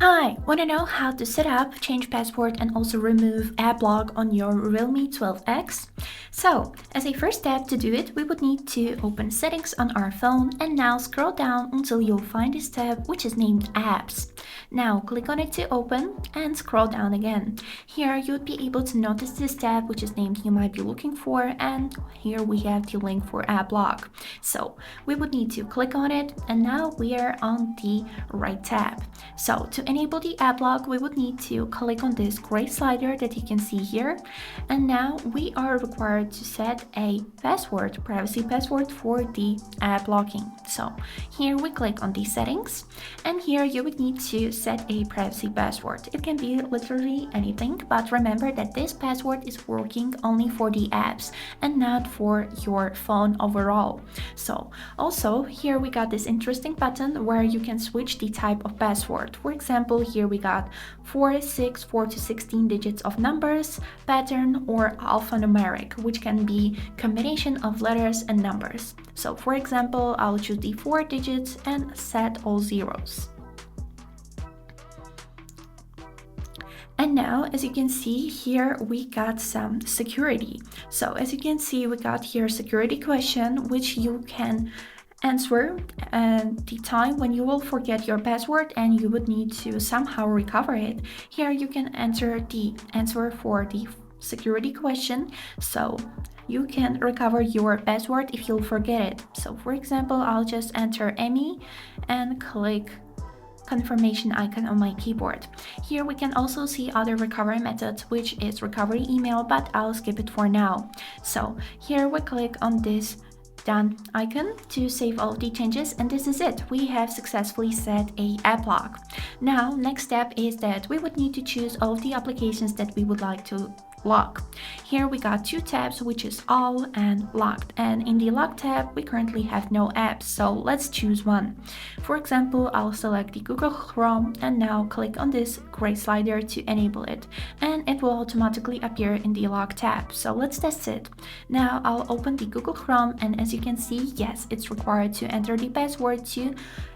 Hi, want to know how to set up, change password, and also remove app lock on your Realme 12x? So, as a first step to do it, we would need to open settings on our phone and now scroll down until you'll find this tab which is named apps. Now click on it to open and scroll down again. Here you would be able to notice this tab which is named you might be looking for, and here we have the link for app lock. So we would need to click on it, and now we are on the right tab. So to enable the app lock, we would need to click on this gray slider that you can see here, and now we are required to set a password, privacy password for the app locking. So here we click on the settings, and here you would need to set a privacy password. It can be literally anything, but remember that this password is working only for the apps and not for your phone overall. So also here we got this interesting button where you can switch the type of password. For example, here we got 4, 6, 4 to 16 digits of numbers, pattern, or alphanumeric, which can be combination of letters and numbers. So for example, I'll choose the 4 digits and set all zeros. And now, as you can see here, we got some security. So as you can see, we got here security question, which you can answer at the time when you will forget your password and you would need to somehow recover it. Here you can enter the answer for the security question, so you can recover your password if you'll forget it. So for example, I'll just enter Emmy and click confirmation icon on my keyboard. Here we can also see other recovery methods, which is recovery email, but I'll skip it for now. So here we click on this done icon to save all of the changes, and this is it. We have successfully set a app lock. Now next step is that we would need to choose all of the applications that we would like to lock. Here we got two tabs, which is all and locked, and in the lock tab we currently have no apps, so let's choose one. For example, I'll select the Google Chrome and now click on this gray slider to enable it, and it will automatically appear in the lock tab. So let's test it. Now I'll open the Google Chrome, and as you can see, yes, it's required to enter the password to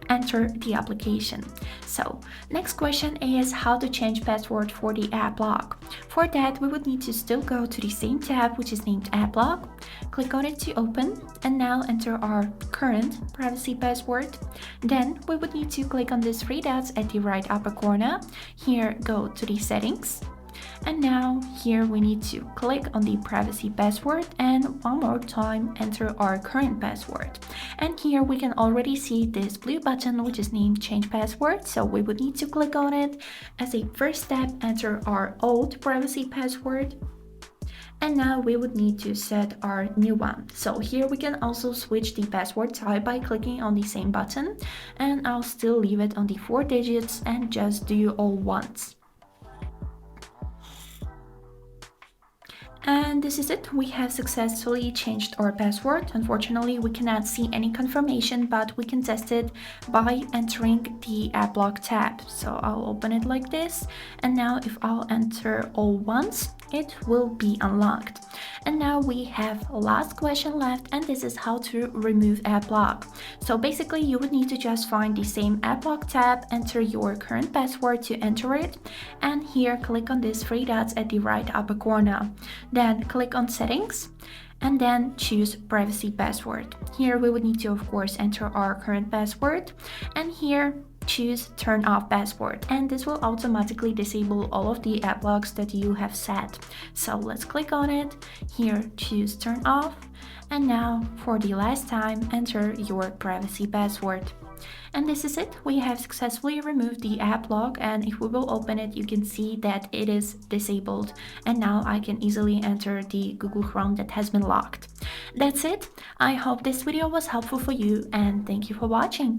enter the application. So next question is how to change password for the app lock. For that, we would need to still go to the same tab which is named app lock, click on it to open, and now enter our current privacy password. Then we would need to click on these three dots at the right upper corner. Here go to the settings, and now here we need to click on the privacy password and one more time enter our current password. And here we can already see this blue button which is named change password, so we would need to click on it. As a first step, enter our old privacy password, and now we would need to set our new one. So here we can also switch the password type by clicking on the same button, and I'll still leave it on the 4 digits and just do all once. And this is it. We have successfully changed our password. Unfortunately, we cannot see any confirmation, but we can test it by entering the app lock tab. So I'll open it like this, and now if I'll enter all once, it will be unlocked. And now we have last question left, and this is how to remove app lock. So basically you would need to just find the same app lock tab, enter your current password to enter it, and here click on these three dots at the right upper corner. Then click on settings and then choose privacy password. Here we would need to of course enter our current password, and here choose turn off password, and this will automatically disable all of the app locks that you have set. So let's click on it. Here choose turn off, and now for the last time enter your privacy password. And this is it. We have successfully removed the app lock, and if we will open it, you can see that it is disabled, and now I can easily enter the Google Chrome that has been locked. That's it. I hope this video was helpful for you, and thank you for watching.